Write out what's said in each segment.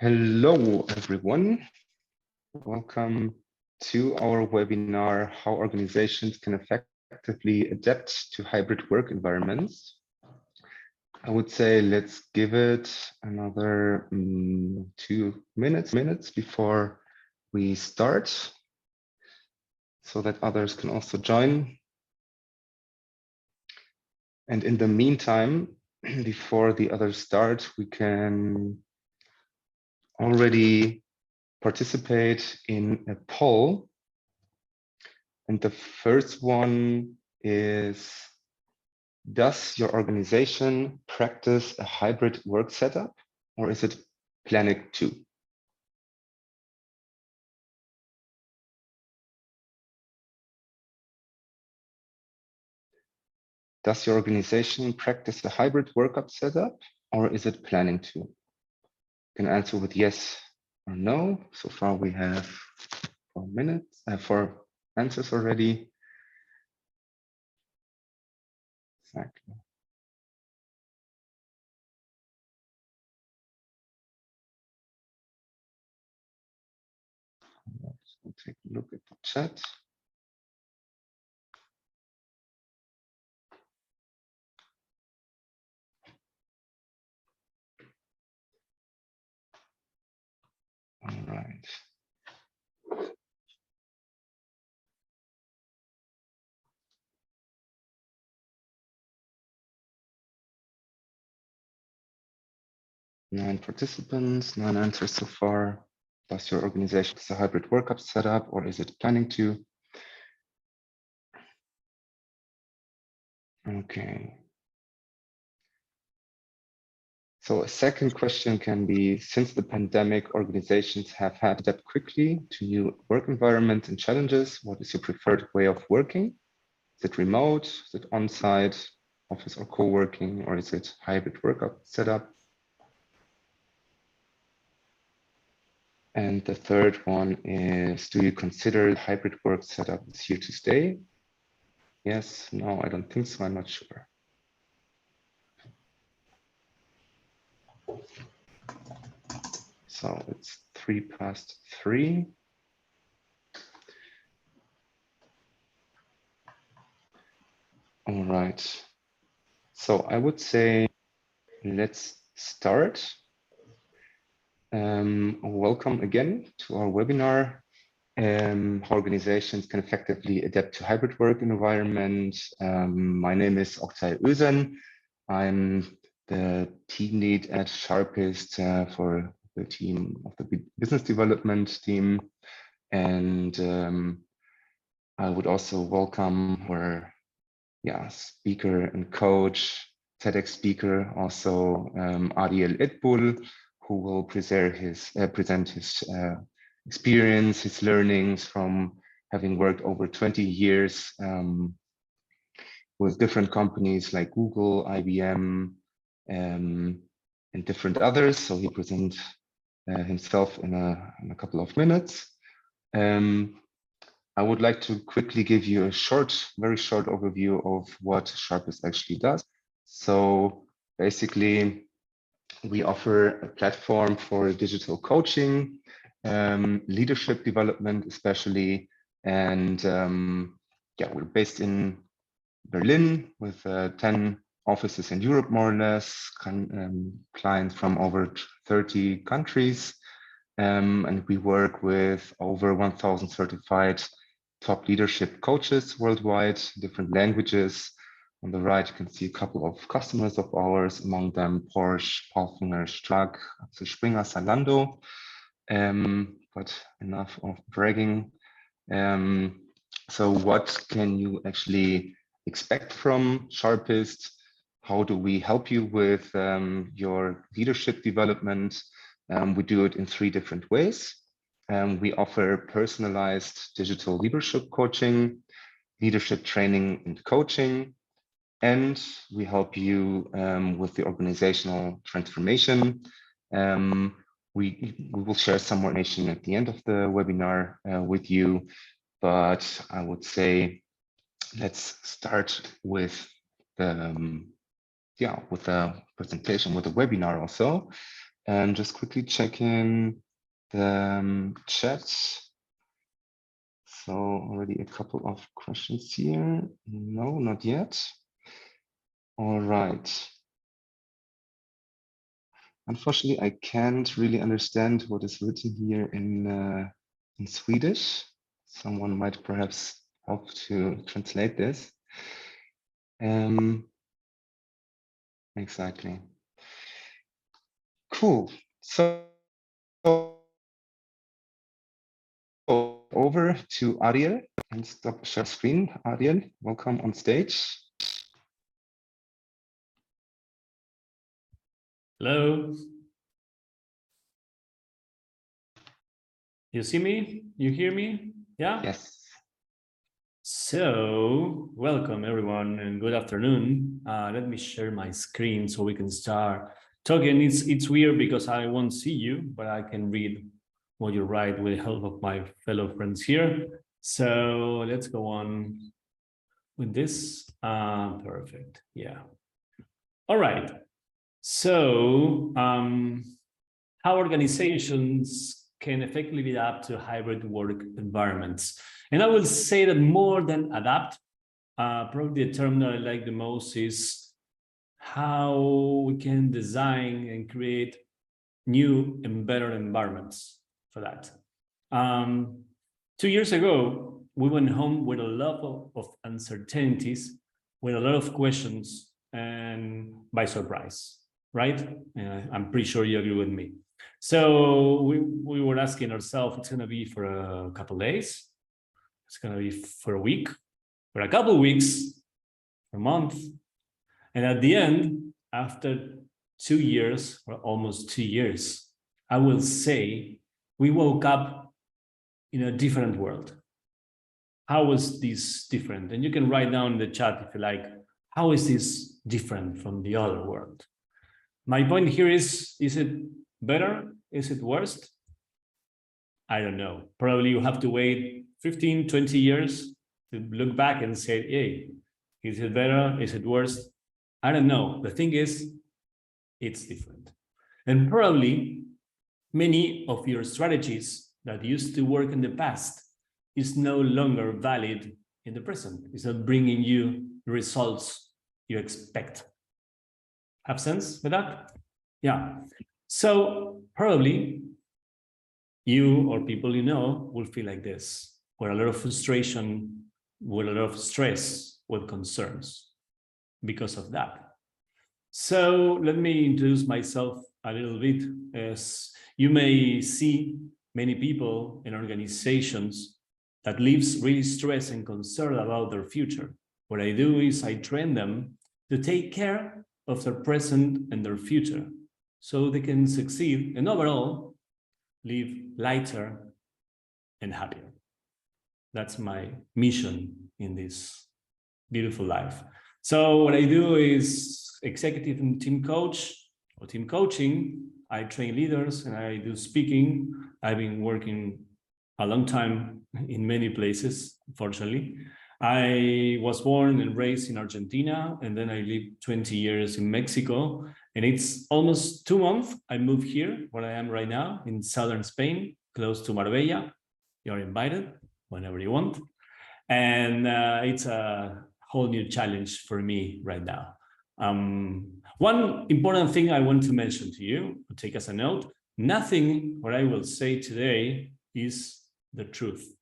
Hello, everyone. Welcome to our webinar, How Organizations Can Effectively Adapt to Hybrid Work Environments. I would say let's give it another 2 minutes before we start so that others can also join. And in the meantime, before the others start, we can already participate in a poll. And the first one is, does your organization practice a hybrid work setup, or is it planning to? Does your organization practice a hybrid workup setup, or is it planning to? You can answer with yes or no. So far we have 4 answers already. Exactly. Let's take a look at the chat. All right. Nine participants, 9 answers so far. Does your organization have a hybrid workup setup, or is it planning to? Okay. So a second question can be, since the pandemic, organizations have had to adapt quickly to new work environments and challenges. What is your preferred way of working? Is it remote? Is it on-site, office or co-working, or is it hybrid workup setup? And the third one is, do you consider the hybrid work setup is here to stay? Yes, no, I don't think so. I'm not sure. So it's 3:03. All right. So I would say let's start. Welcome again to our webinar. How organizations can effectively adapt to hybrid work environment. My name is Oktay Özen. I'm the team lead at Sharpist for the team of the business development team. And I would also welcome our speaker and coach, TEDx speaker, also Ariel Edpul, who will present his experience, his learnings from having worked over 20 years with different companies like Google, IBM, and different others. So he presents himself in a couple of minutes. I would like to quickly give you a very short overview of what Sharpist actually does. So basically, we offer a platform for digital coaching, leadership development, especially. And we're based in Berlin with 10 offices in Europe, more or less, clients from over 30 countries. And we work with over 1,000 certified top leadership coaches worldwide, different languages. On the right, you can see a couple of customers of ours, among them Porsche, Palfinger, Strack, Axel Springer, Zalando. But enough of bragging. So what can you actually expect from Sharpist? How do we help you with your leadership development? We do it in 3 different ways. We offer personalized digital leadership coaching, leadership training and coaching, and we help you with the organizational transformation. We will share some more information at the end of the webinar with you, but I would say let's start with the with the presentation, with the webinar also. And just quickly checking the chat. So already a couple of questions here. No, not yet. All right. Unfortunately, I can't really understand what is written here in Swedish. Someone might perhaps help to translate this. Exactly. Cool. So over to Ariel and stop share screen. Ariel, welcome on stage. Hello. You see me? You hear me? Yeah? Yes. So, welcome everyone and good afternoon. Let me share my screen so we can start talking. It's weird because I won't see you, but I can read what you write with the help of my fellow friends here. So let's go on with this. Perfect. Yeah. All right. So, how organizations can effectively adapt to hybrid work environments. And I will say that more than adapt, probably the term that I like the most is how we can design and create new and better environments for that. 2 years ago, we went home with a lot of uncertainties, with a lot of questions, and by surprise, right? I'm pretty sure you agree with me. So we were asking ourselves, it's going to be for a couple of days, it's going to be for a week, for a couple of weeks, a month. And at the end, after 2 years, or almost 2 years, I will say we woke up in a different world. How was this different? And you can write down in the chat if you like, how is this different from the other world? My point here is it better? Is it worse? I don't know. Probably you have to wait 15, 20 years to look back and say, hey, is it better? Is it worse? I don't know. The thing is, it's different. And probably many of your strategies that used to work in the past is no longer valid in the present. It's not bringing you the results you expect. Have sense with that? Yeah. So probably you or people you know will feel like this, with a lot of frustration, with a lot of stress, with concerns because of that. So let me introduce myself a little bit. As you may see, many people and organizations that lives really stressed and concerned about their future. What I do is I train them to take care of their present and their future so they can succeed and overall live lighter and happier. That's my mission in this beautiful life. So what I do is executive and team coach or team coaching. I train leaders and I do speaking. I've been working a long time in many places, fortunately. I was born and raised in Argentina, and then I lived 20 years in Mexico. And it's almost 2 months I moved here, where I am right now, in southern Spain, close to Marbella. You're invited whenever you want. And it's a whole new challenge for me right now. One important thing I want to mention to you, take as a note, nothing what I will say today is the truth,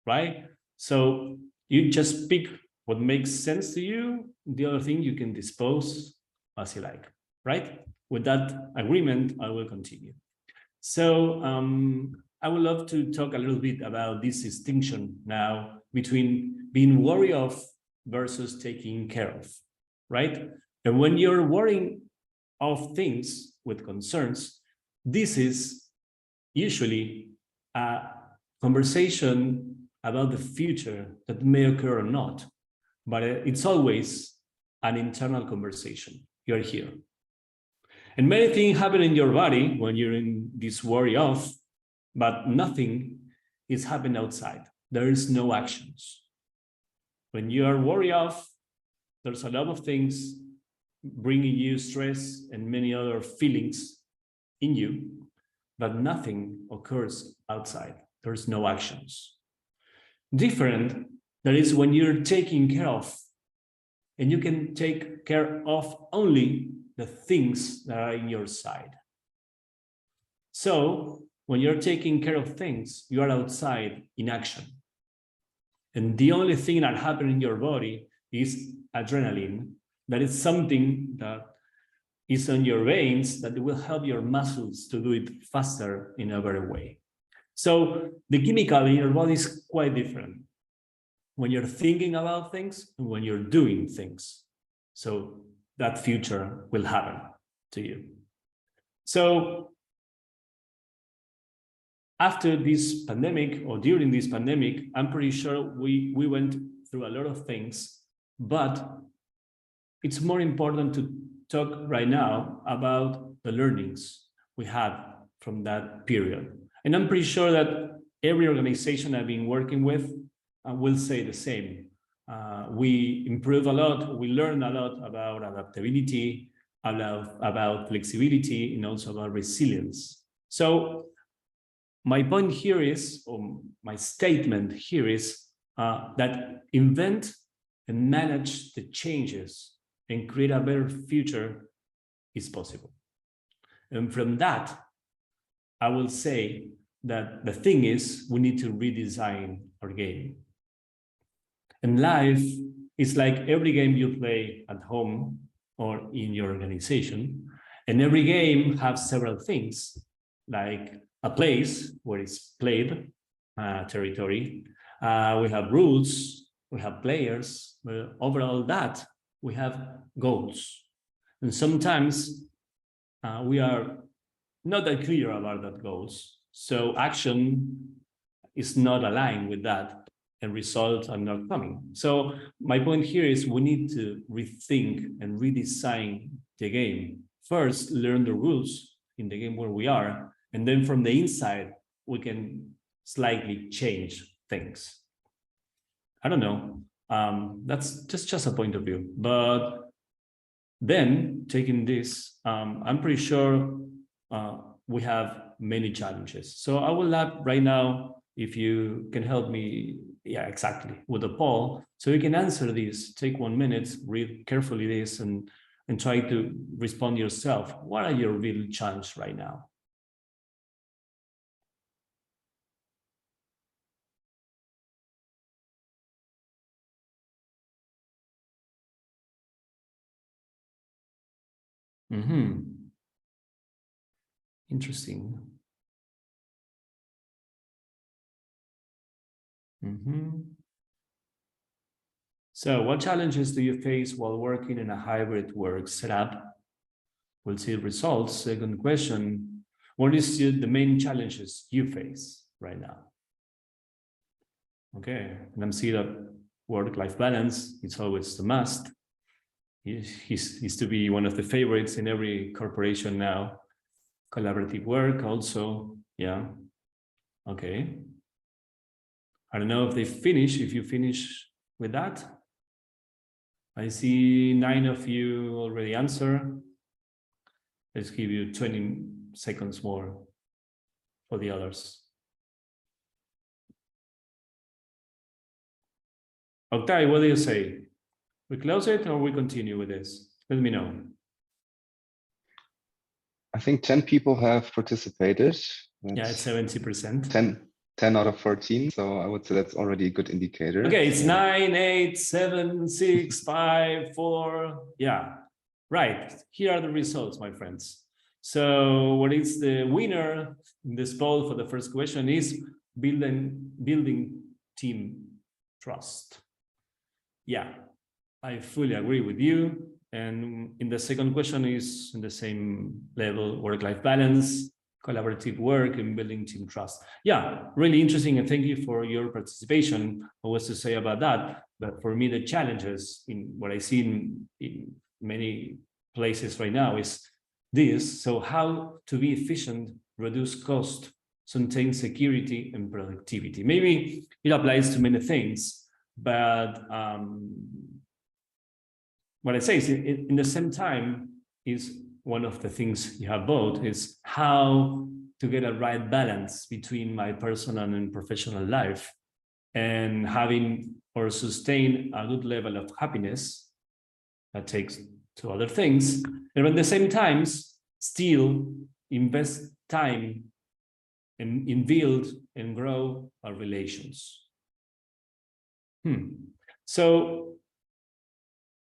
right? So you just pick what makes sense to you. The other thing you can dispose as you like, right? With that agreement, I will continue. So I would love to talk a little bit about this distinction now between being worried of versus taking care of, right? And when you're worrying of things with concerns, this is usually a conversation about the future that may occur or not, but it's always an internal conversation. You're here. And many things happen in your body when you're in this worry of, but nothing is happening outside. There is no actions. When you are worried of, there's a lot of things bringing you stress and many other feelings in you, but nothing occurs outside. There's no actions. Different, that is when you're taking care of, and you can take care of only the things that are in your side. So when you're taking care of things, you are outside in action. And the only thing that happens in your body is adrenaline. That is something that is on your veins that will help your muscles to do it faster in a better way. So the chemical in your body is quite different when you're thinking about things and when you're doing things. So that future will happen to you. So after this pandemic, or during this pandemic, I'm pretty sure we went through a lot of things, but it's more important to talk right now about the learnings we had from that period. And I'm pretty sure that every organization I've been working with will say the same. We improved a lot, we learned a lot about adaptability, about flexibility, and also about resilience. So my point here is, or my statement here is, that invent and manage the changes and create a better future is possible. And from that, I will say that the thing is, we need to redesign our game. And life is like every game you play at home or in your organization. And every game has several things, like a place where it's played, territory. We have rules, we have players, but overall that, we have goals. And sometimes we are not that clear about that goals. So action is not aligned with that, and results are not coming. So my point here is we need to rethink and redesign the game. First, learn the rules in the game where we are, and then from the inside, we can slightly change things. I don't know. That's just a point of view. But then taking this, I'm pretty sure we have many challenges. So I would love right now if you can help me, exactly, with a poll, so you can answer this. Take 1 minute, read carefully this, and try to respond yourself. What are your real challenges right now? Interesting. So what challenges do you face while working in a hybrid work setup? We'll see results. Second question, what is the main challenges you face right now? Okay, and I'm seeing that work-life balance, it's always the must. He's to be one of the favorites in every corporation now. Collaborative work also, yeah. Okay. I don't know if if you finish with that. I see 9 of you already answer. Let's give you 20 seconds more for the others. Octavio, what do you say? We close it or we continue with this? Let me know. I think 10 people have participated. Yeah, it's 70%. 10 out of 14. So I would say that's already a good indicator. Okay, it's 9, 8, 7, 6, 5, 4. Yeah, right. Here are the results, my friends. So what is the winner in this poll for the first question is building team trust. Yeah, I fully agree with you. And in the second question is in the same level, work-life balance, collaborative work, and building team trust. Yeah, really interesting, and thank you for your participation. What was to say about that? But for me, the challenges in what I see in many places right now is this. So how to be efficient, reduce cost, maintain security and productivity. Maybe it applies to many things, but what I say is in the same time is one of the things you have both is how to get a right balance between my personal and professional life, and having or sustain a good level of happiness that takes to other things, and at the same time still invest time in build and grow our relations. So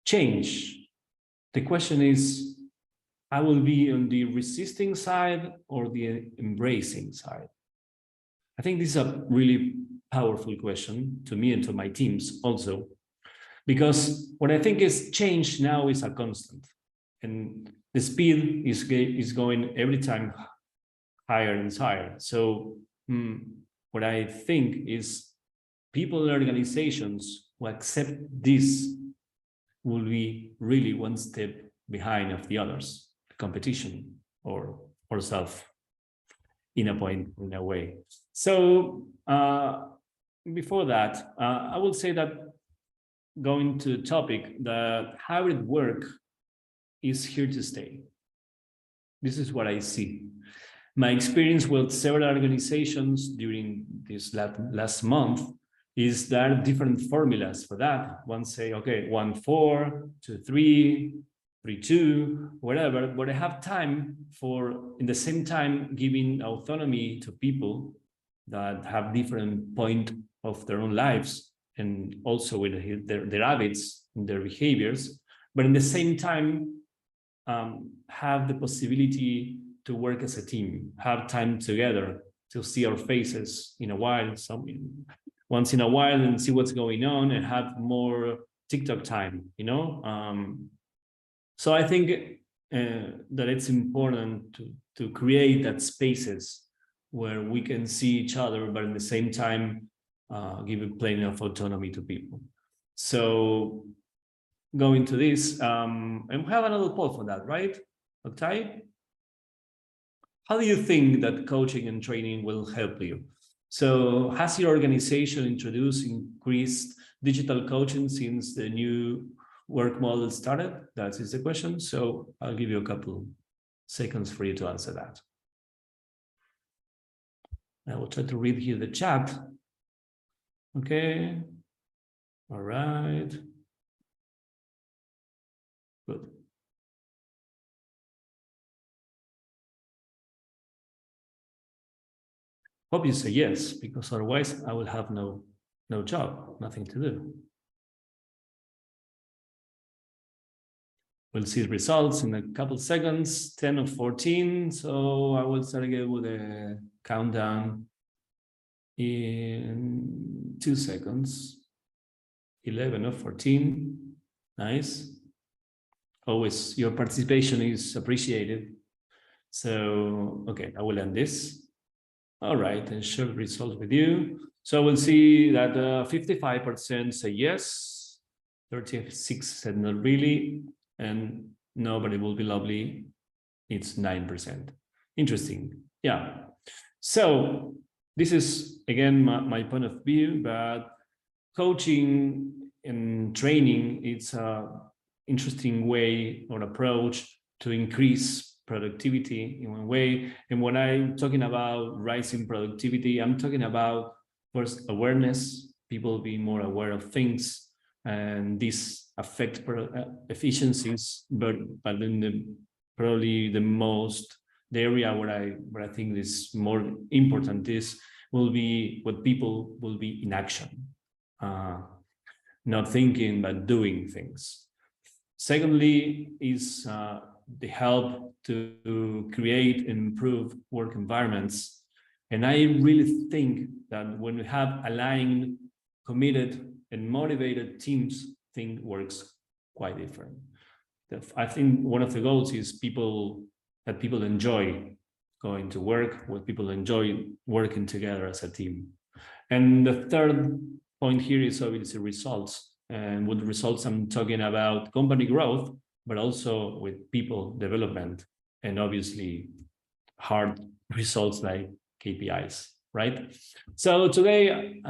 change. The question is, I will be on the resisting side or the embracing side? I think this is a really powerful question to me and to my teams also, because what I think is change now is a constant, and the speed is going every time higher and higher. So what I think is people and organizations who accept this will be really one step behind of the others, competition or self in a way. So before that, I will say that going to the topic, that hybrid work is here to stay. This is what I see. My experience with several organizations during this last month is there are different formulas for that. One say, okay, 1-4, 2-3, 3-2, whatever, but I have time for, in the same time, giving autonomy to people that have different point of their own lives, and also with their habits and their behaviors, but in the same time, have the possibility to work as a team, have time together to see our faces in a while, once in a while, and see what's going on, and have more TikTok time, you know? So I think that it's important to create that spaces where we can see each other, but at the same time, give plenty of autonomy to people. So going to this, and we have another poll for that, right? Okay. How do you think that coaching and training will help you? So has your organization introduced increased digital coaching since the new work model started? That is the question. So I'll give you a couple seconds for you to answer that. I will try to read here the chat. Okay. All right. Good. Hope you say yes, because otherwise I will have no job, nothing to do. We'll see the results in a couple seconds, 10 of 14. So I will start again with a countdown in 2 seconds. 11 of 14. Nice. Always your participation is appreciated. So, okay, I will end this. All right, and share the results with you. So we'll see that 55% say yes, 36 said not really, and nobody will be lovely. It's 9%. Interesting. Yeah. So this is, again, my point of view, but coaching and training, it's an interesting way or approach to increase productivity in one way. And when I'm talking about rising productivity, I'm talking about first awareness, people being more aware of things, and this affect efficiencies, but then probably the area where I think is more important will be what people will be in action, not thinking but doing things. Secondly is the help to create and improve work environments. And I really think that when we have aligned, committed, and motivated teams, things works quite different. I think one of the goals is that people enjoy going to work, what people enjoy working together as a team. And the third point here is obviously results. And with results, I'm talking about company growth, but also with people development, and obviously hard results like KPIs, right? So today,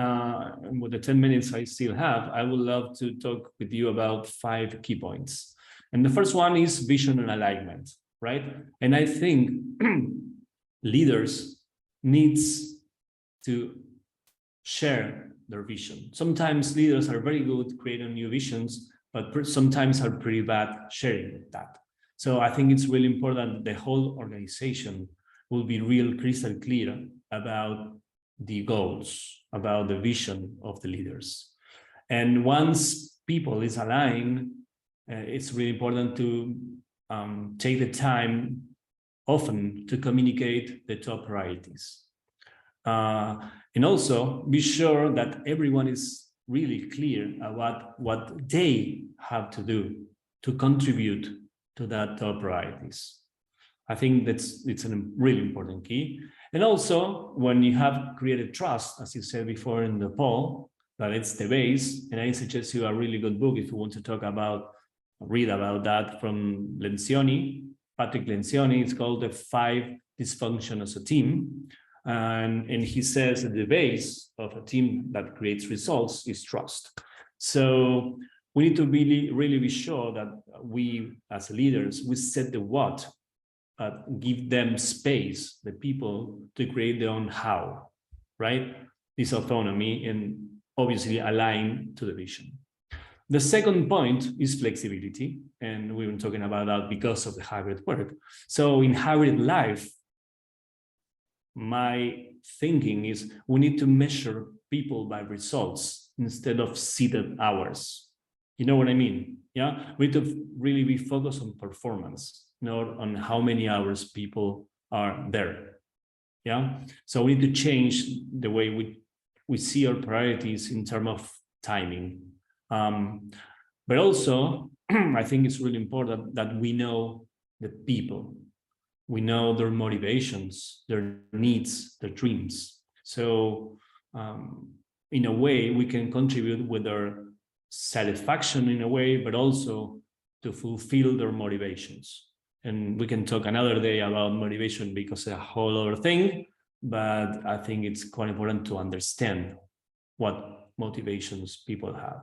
with the 10 minutes I still have, I would love to talk with you about 5 key points. And the first one is vision and alignment, right? And I think leaders needs to share their vision. Sometimes leaders are very good creating new visions, but sometimes are pretty bad sharing that. So I think it's really important that the whole organization will be real crystal clear about the goals, about the vision of the leaders. And once people is aligned, it's really important to take the time often to communicate the top priorities. And also be sure that everyone is really clear about what they have to do to contribute to that top priorities. I think it's a really important key. And also, when you have created trust, as you said before in the poll, that it's the base, and I suggest you a really good book if you want to talk about, read about that from Lencioni, Patrick Lencioni. It's called The 5 Dysfunctions as a Team. And he says that the base of a team that creates results is trust. So we need to really be sure that we, as leaders, we set the what, give them space, the people, to create their own how, right? This autonomy and obviously align to the vision. The second point is flexibility, and we've been talking about that because of the hybrid work. So in hybrid life, my thinking is we need to measure people by results instead of seated hours. You know what I mean? Yeah, we need to really be focused on performance, not on how many hours people are there. Yeah, so we need to change the way we see our priorities in terms of timing. But also, I think it's really important that we know the people. We know their motivations, their needs, their dreams. So in a way, we can contribute with their satisfaction in a way, but also to fulfill their motivations. And we can talk another day about motivation because it's a whole other thing, but I think it's quite important to understand what motivations people have.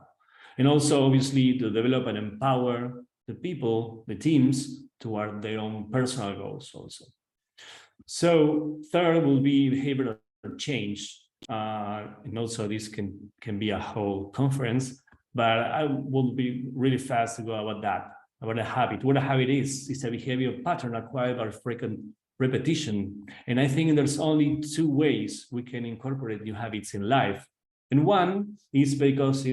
And also, obviously, to develop and empower the people, the teams, toward their own personal goals also. So third will be behavioral change. And also this can be a whole conference, but I will be really fast to go about that, about a habit. What a habit is a behavior pattern acquired by frequent repetition. And I think there's only 2 ways we can incorporate new habits in life. And one is because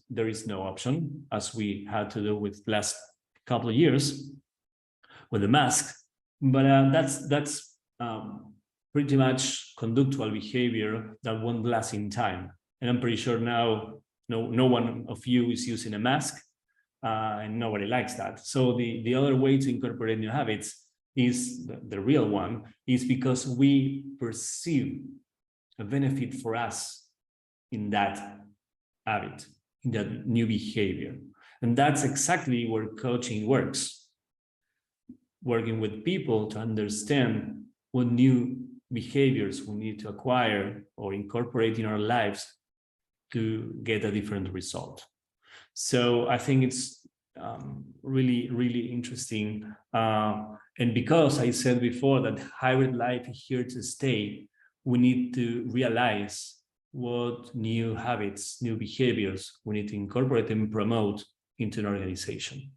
there is no option, as we had to do with last couple of years with the mask, but that's pretty much conductual behavior that won't last in time. And I'm pretty sure now no one of you is using a mask, and nobody likes that. So the other way to incorporate new habits is the real one, is because we perceive a benefit for us in that habit, in that new behavior. And that's exactly where coaching works. Working with people to understand what new behaviors we need to acquire or incorporate in our lives to get a different result. So I think it's really, really interesting. And because I said before that hybrid life is here to stay, we need to realize what new habits, new behaviors we need to incorporate and promote into an organization.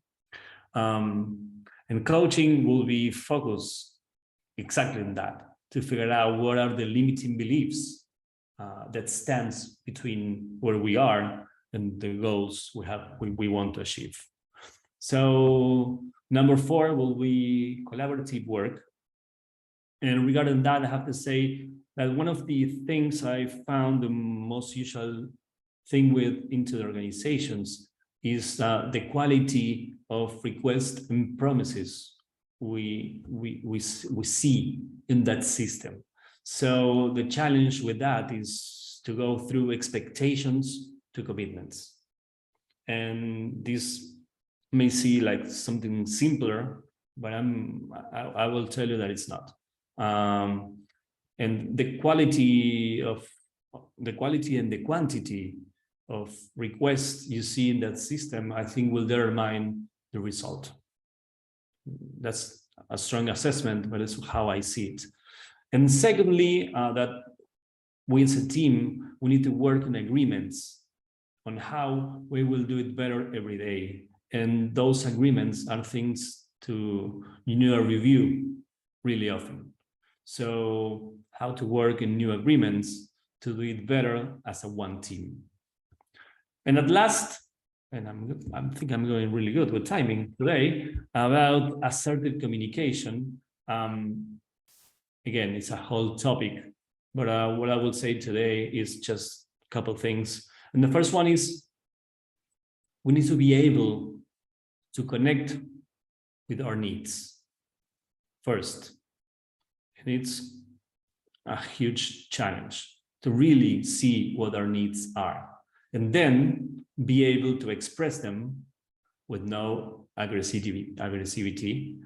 And coaching will be focused exactly on that, to figure out what are the limiting beliefs that stands between where we are and the goals we want to achieve. So number 4 will be collaborative work. And regarding that, I have to say that one of the things I found the most usual thing into the organizations is the quality of requests and promises we see in that system. So the challenge with that is to go through expectations to commitments. And this may seem like something simpler, but I will tell you that it's not. And the quality and the quantity of requests you see in that system, I think, will determine the result. That's a strong assessment, but it's how I see it. And secondly, that we as a team, we need to work on agreements on how we will do it better every day. And those agreements are things to review really often. So how to work in new agreements to do it better as a one team. And at last, and I think I'm going really good with timing today, about assertive communication. Again, it's a whole topic, but what I will say today is just a couple of things. And the first one is we need to be able to connect with our needs first. And it's a huge challenge to really see what our needs are, and then be able to express them with no aggressivity.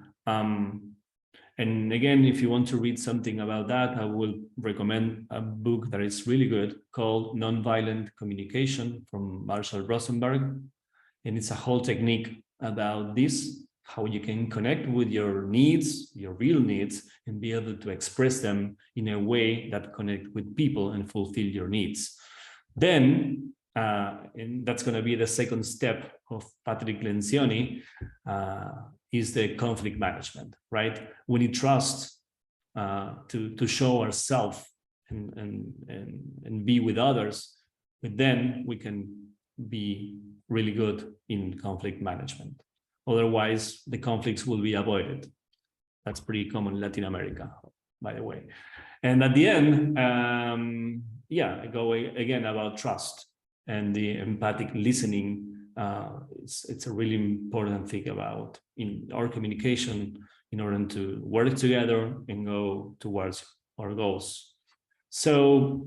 And again, if you want to read something about that, I will recommend a book that is really good called Nonviolent Communication from Marshall Rosenberg. And it's a whole technique about this, how you can connect with your needs, your real needs, and be able to express them in a way that connect with people and fulfill your needs. Then, and that's going to be the second step of Patrick Lencioni, is the conflict management, right? We need trust to show ourselves and be with others, but then we can be really good in conflict management. Otherwise, the conflicts will be avoided. That's pretty common in Latin America, by the way. And at the end, I go again about trust and the empathic listening. It's a really important thing about in our communication in order to work together and go towards our goals. So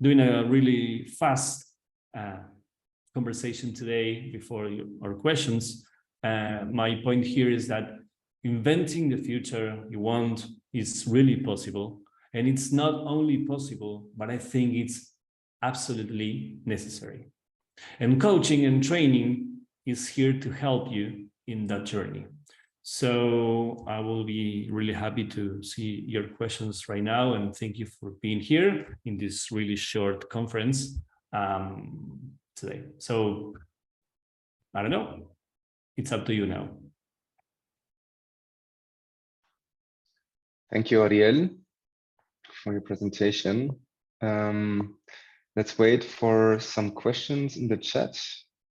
doing a really fast conversation today before our questions, my point here is that inventing the future you want is really possible. And it's not only possible, but I think it's absolutely necessary. And coaching and training is here to help you in that journey. So I will be really happy to see your questions right now. And thank you for being here in this really short conference today. So I don't know. It's up to you now. Thank you, Ariel, for your presentation. Let's wait for some questions in the chat.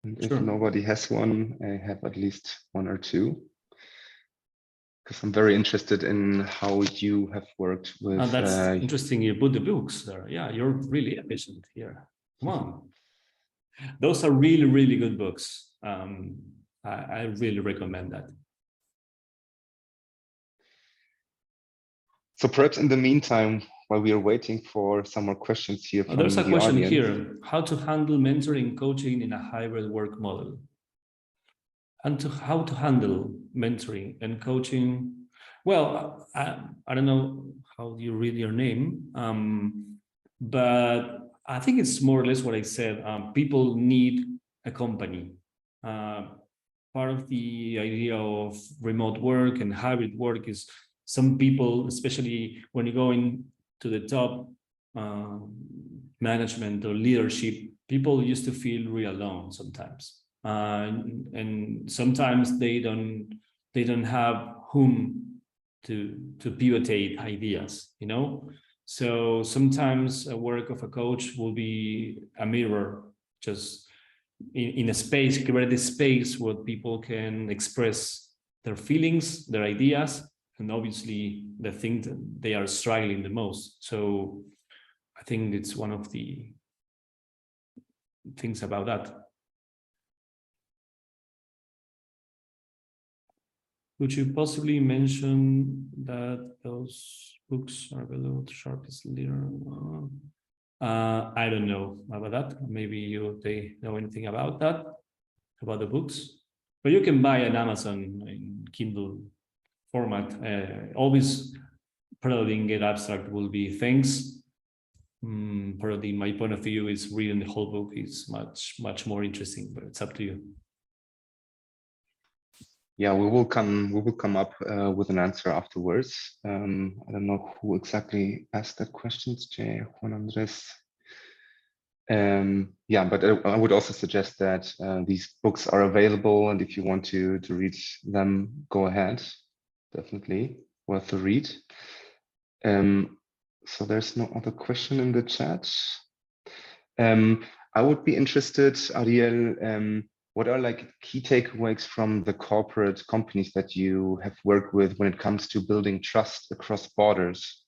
And if nobody has one, I have at least one or two. Because I'm very interested in how you have worked with... that's interesting. You put the books there. Yeah, you're really efficient here. Come on. Those are really, really good books. I really recommend that. So perhaps in the meantime, while we are waiting for some more questions here from there's a question audience. here. How to handle mentoring and coaching in a hybrid work model? And how to handle mentoring and coaching? Well, I don't know how you read your name, but I think it's more or less what I said. People need a company. Part of the idea of remote work and hybrid work is some people, especially when you go into the top management or leadership, people used to feel really alone sometimes. And sometimes they don't have whom to pivotate ideas, you know? So sometimes a work of a coach will be a mirror, just in a space, create a space where people can express their feelings, their ideas, and obviously the thing that they are struggling the most. So I think it's one of the things about that. Could you possibly mention that those books are below the Sharpist leader? I don't know about that. Maybe they know anything about that, about the books. But you can buy an Amazon in Kindle format. Always probably in Get Abstract will be thanks. Probably my point of view is reading the whole book is much more interesting, but it's up to you. Yeah, we will come up with an answer afterwards. I don't know who exactly asked that question, Jay, Juan Andres. Yeah, but I would also suggest that these books are available, and if you want to read them, go ahead. Definitely worth a read. So there's no other question in the chat. I would be interested, Ariel, what are like key takeaways from the corporate companies that you have worked with when it comes to building trust across borders,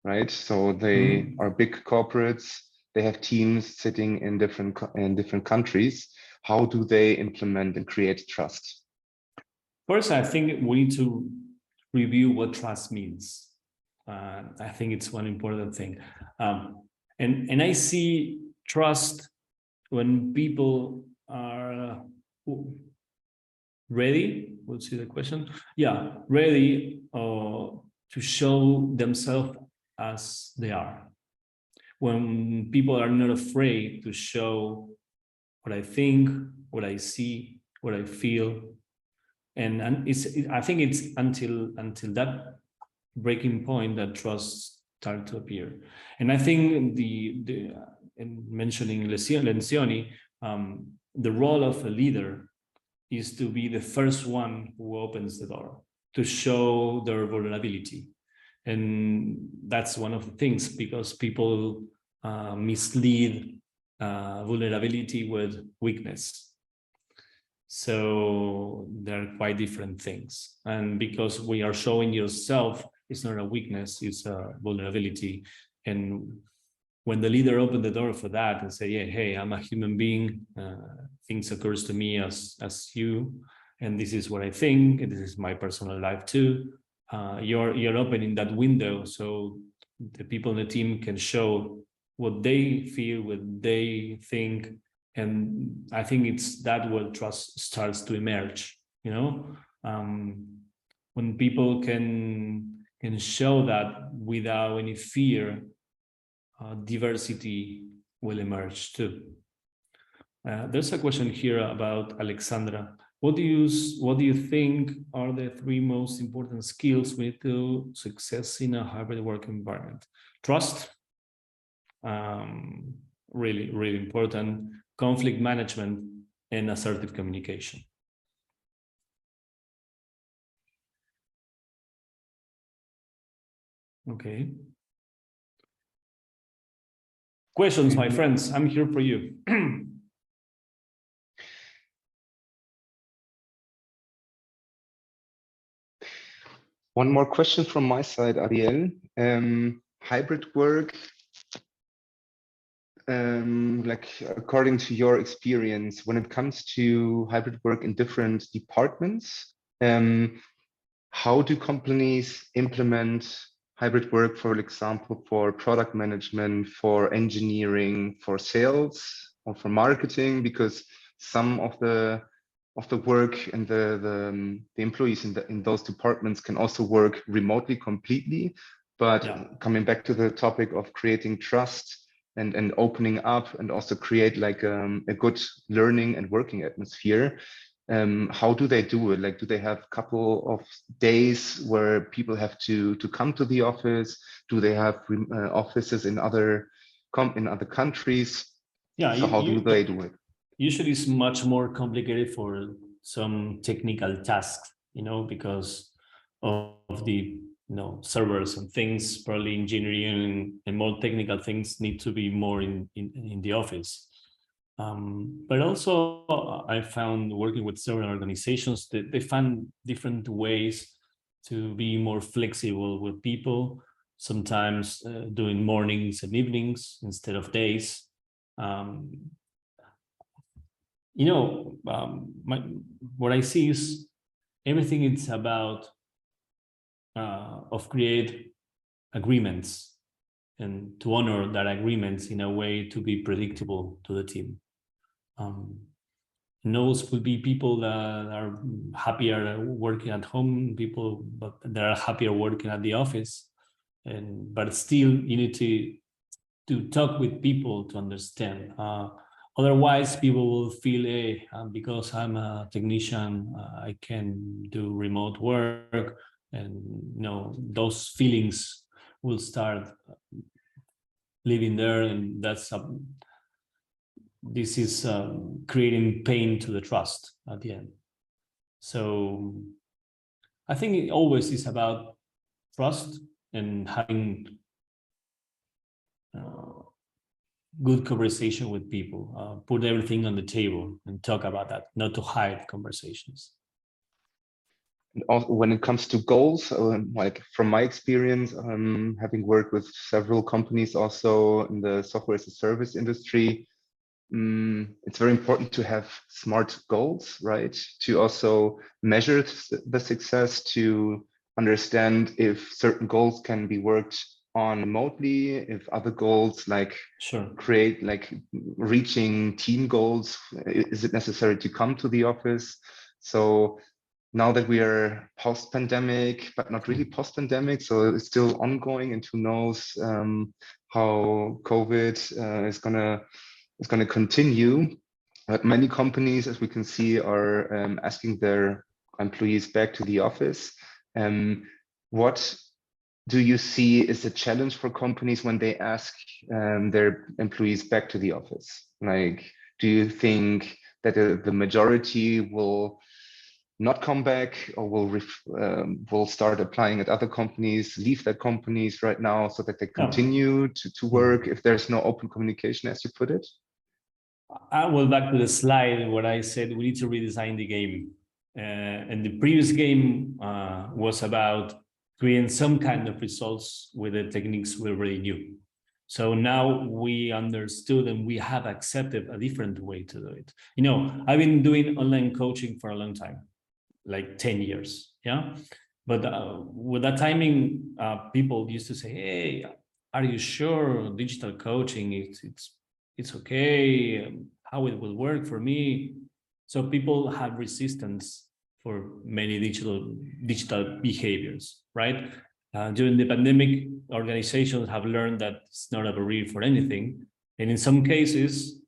right? So they are big corporates, they have teams sitting in different countries. How do they implement and create trust? First, I think we need to review what trust means. I think it's one important thing. And I see trust when people are ready. We'll see the question. Yeah, ready to show themselves as they are. When people are not afraid to show what I think, what I see, what I feel, and I think it's until that breaking point that trust start to appear. And I think in mentioning Lencioni, the role of a leader is to be the first one who opens the door, to show their vulnerability. And that's one of the things, because people mislead vulnerability with weakness. So they're quite different things. And because we are showing yourself, it's not a weakness, it's a vulnerability. And when the leader opened the door for that and say, yeah, hey, I'm a human being, things occurs to me as you, and this is what I think, and this is my personal life too. You're opening that window so the people in the team can show what they feel, what they think, and I think it's that where trust starts to emerge. When people can show that without any fear, diversity will emerge too. There's a question here about Alexandra. What do you think are the 3 most important skills we need to success in a hybrid work environment? Trust, really, really important. Conflict management and assertive communication. Okay. Questions, my friends, I'm here for you. One more question from my side, Ariel. Hybrid work, like according to your experience, when it comes to hybrid work in different departments, how do companies implement hybrid work, for example, for product management, for engineering, for sales, or for marketing? Because some of the work and the employees in those departments can also work remotely completely. But yeah, coming back to the topic of creating trust and opening up, and also create like a good learning and working atmosphere, how do they do it? Like, do they have a couple of days where people have to come to the office? Do they have offices in other countries? Yeah. So how do they do it? Usually it's much more complicated for some technical tasks, because of the servers and things. Probably engineering and more technical things need to be more in the office. But also I found, working with several organizations, that they find different ways to be more flexible with people, sometimes doing mornings and evenings instead of days. What I see is everything it's about of create agreements, and to honor that agreements in a way to be predictable to the team. Those will be people that are happier working at home, people that are happier working at the office, but still you need to talk with people to understand. Otherwise, people will feel, hey, because I'm a technician, I can do remote work, and those feelings will start living there, and this is creating pain to the trust at the end. So I think it always is about trust and having good conversation with people, put everything on the table and talk about that, not to hide conversations. Also, when it comes to goals, like from my experience, having worked with several companies also in the software as a service industry, it's very important to have smart goals, right? To also measure the success, to understand if certain goals can be worked on remotely, if other goals like create like reaching team goals, is it necessary to come to the office? So now that we are post-pandemic, but not really post-pandemic, so it's still ongoing, and who knows how COVID is gonna continue. But many companies, as we can see, are asking their employees back to the office. What do you see is a challenge for companies when they ask their employees back to the office? Like, do you think that the majority will not come back, or will start applying at other companies, leave their companies right now so that they continue to work if there's no open communication, as you put it? I will back to the slide where I said we need to redesign the game. And the previous game was about creating some kind of results with the techniques we already knew. So now we understood and we have accepted a different way to do it. I've been doing online coaching for a long time, like 10 years. Yeah. But with that timing, people used to say, hey, are you sure digital coaching, it's okay, how it will work for me? So people have resistance for many digital behaviors, right? During the pandemic, organizations have learned that it's not a barrier for anything. And in some cases,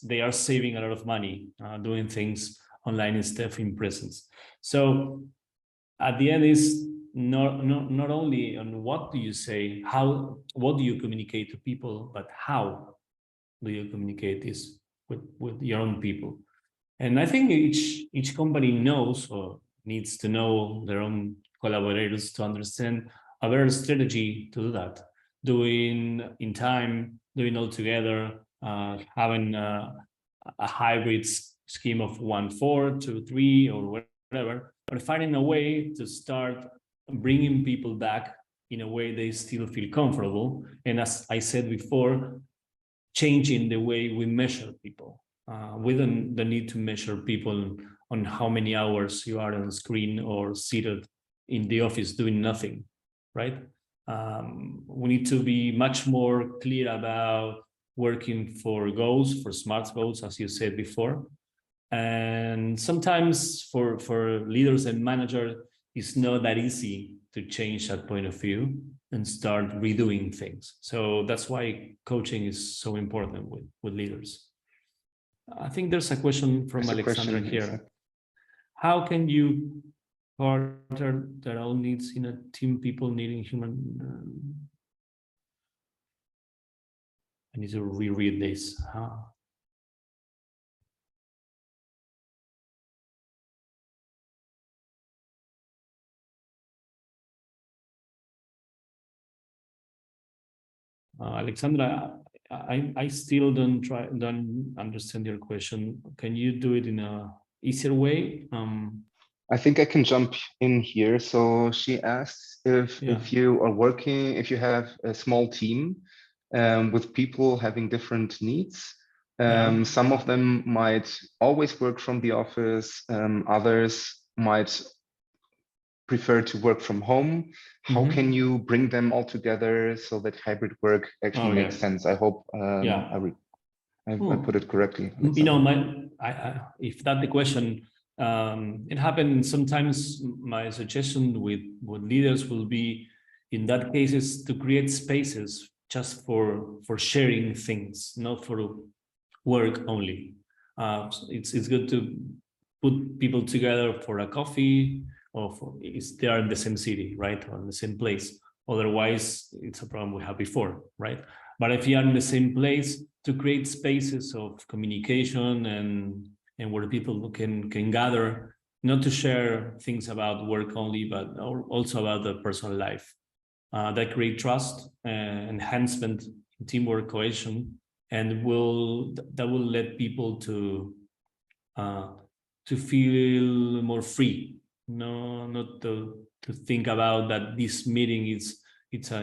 they are saving a lot of money doing things online instead of in presence. So at the end is not only on what do you say, what do you communicate to people, but how do you communicate this with your own people? And I think each company knows or needs to know their own collaborators to understand a better strategy to do that. Doing in time, doing all together, having a hybrid scheme of 1-4, 2-3, or whatever, but finding a way to start bringing people back in a way they still feel comfortable. And as I said before, changing the way we measure people. We don't need to measure people on how many hours you are on the screen or seated in the office doing nothing, right? We need to be much more clear about working for goals, for SMART goals, as you said before. And sometimes for leaders and managers, it's not that easy to change that point of view and start redoing things. So that's why coaching is so important with leaders. I think there's a question from Alexandra here. How can you partner their own needs in a team, people needing human? I need to reread this. Alexandra, I still don't understand your question. Can you do it in a easier way? I think I can jump in here. So she asks if you are working, if you have a small team with people having different needs. Some of them might always work from the office. Others might prefer to work from home. How can you bring them all together so that hybrid work actually makes sense? I hope I put it correctly. If that's the question, it happens sometimes. My suggestion with leaders will be, in that cases, to create spaces just for sharing things, not for work only. It's good to put people together for a coffee, or they are in the same city, right, or in the same place. Otherwise, it's a problem we had before, right? But if you are in the same place, to create spaces of communication and where people can gather, not to share things about work only, but also about the personal life. That create trust, enhancement, teamwork, cohesion, and that will let people to feel more free. No, not to think about that this meeting it's a,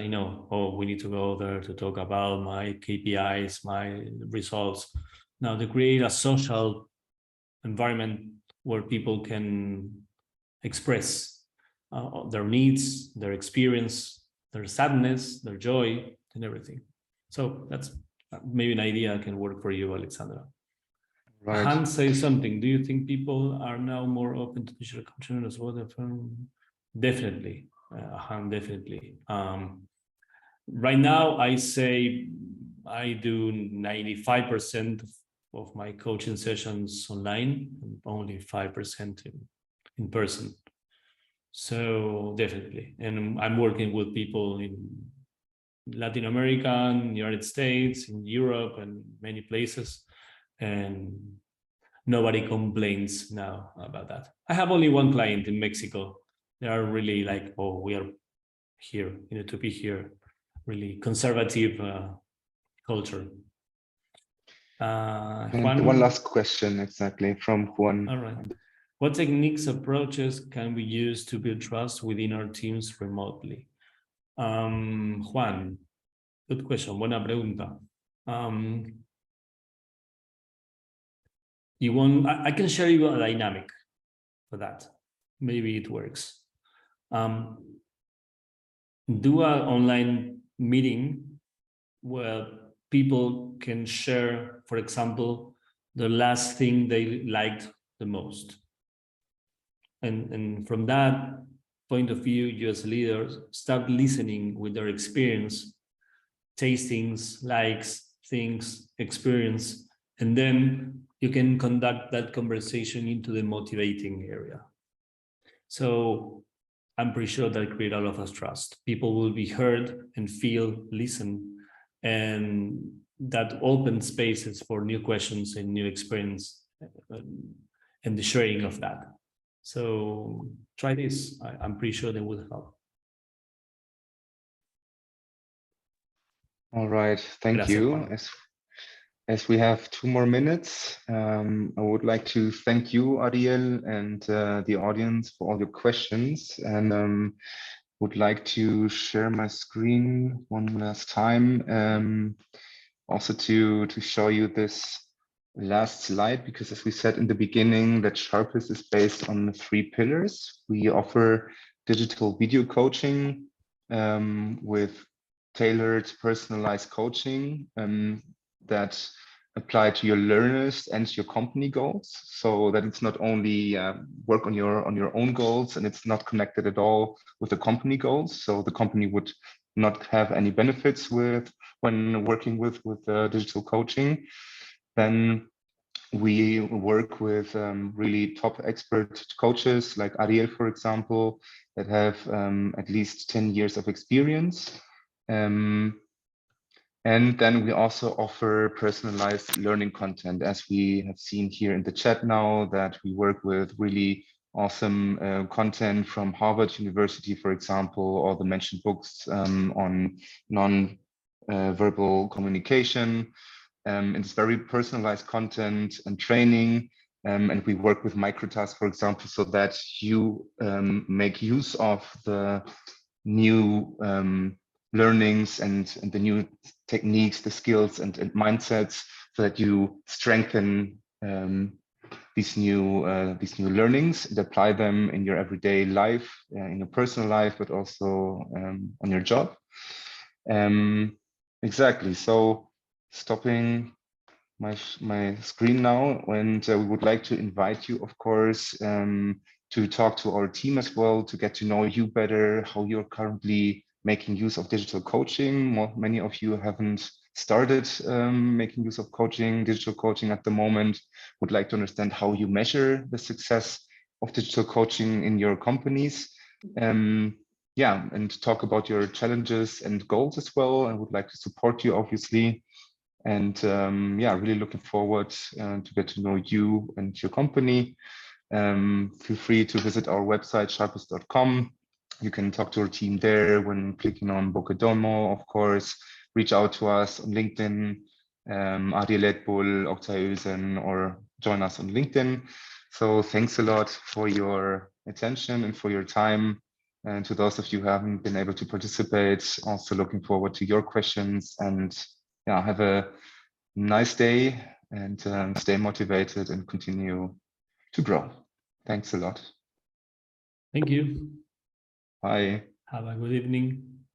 oh, we need to go there to talk about my KPIs, my results. Now, to create a social environment where people can express their needs, their experience, their sadness, their joy, and everything. So that's maybe an idea can work for you, Alexandra. Right. Hans says something. Do you think people are now more open to digital content as well? Definitely, Han, definitely. Right now, I say I do 95% of my coaching sessions online, and only 5% in person. So definitely, and I'm working with people in Latin America, in United States, in Europe, and many places, and nobody complains now about that. I have only one client in Mexico. They are really like, oh, we are here, to be here, really conservative culture. And Juan, one last question, exactly, from Juan. all right. What techniques, approaches can we use to build trust within our teams remotely? Juan, good question, buena pregunta. I can share you a dynamic for that. Maybe it works. Do an online meeting where people can share, for example, the last thing they liked the most. And from that point of view, you as leaders start listening with their experience, tastings, likes, things, experience, and then you can conduct that conversation into the motivating area. So I'm pretty sure that create a lot of trust. People will be heard and feel listened, and that opens spaces for new questions and new experience and the sharing of that. So try this. I'm pretty sure they will help. All right, thank Gracias, you. Juan. As we have 2 more minutes, I would like to thank you, Ariel, and the audience for all your questions, and would like to share my screen one last time, also to show you this last slide, because as we said in the beginning, that Sharpist is based on 3 pillars. We offer digital video coaching with tailored, personalized coaching that apply to your learners and your company goals, so that it's not only work on your own goals, and it's not connected at all with the company goals. So the company would not have any benefits when working with digital coaching. Then we work with really top expert coaches like Ariel, for example, that have at least 10 years of experience. And then we also offer personalized learning content, as we have seen here in the chat now, that we work with really awesome content from Harvard University, for example, or the mentioned books on non-verbal communication. It's very personalized content and training. And we work with microtasks, for example, so that you make use of the new learnings and the new techniques, the skills and mindsets, so that you strengthen these new learnings and apply them in your everyday life, in your personal life, but also on your job. Exactly. So stopping my screen now, and we would like to invite you, of course, to talk to our team as well, to get to know you better, how you're currently making use of digital coaching. Many of you haven't started making use of coaching, digital coaching at the moment, would like to understand how you measure the success of digital coaching in your companies. Yeah, and talk about your challenges and goals as well. And would like to support you, obviously. And yeah, really looking forward to get to know you and your company. Feel free to visit our website, sharpist.com. You can talk to our team there when clicking on Book a Demo, of course. Reach out to us on LinkedIn, Ariel Edpul, Oktay Özen, or join us on LinkedIn. So thanks a lot for your attention and for your time. And to those of you who haven't been able to participate, also looking forward to your questions. And yeah, have a nice day and stay motivated and continue to grow. Thanks a lot. Thank you. Bye. Have a good evening.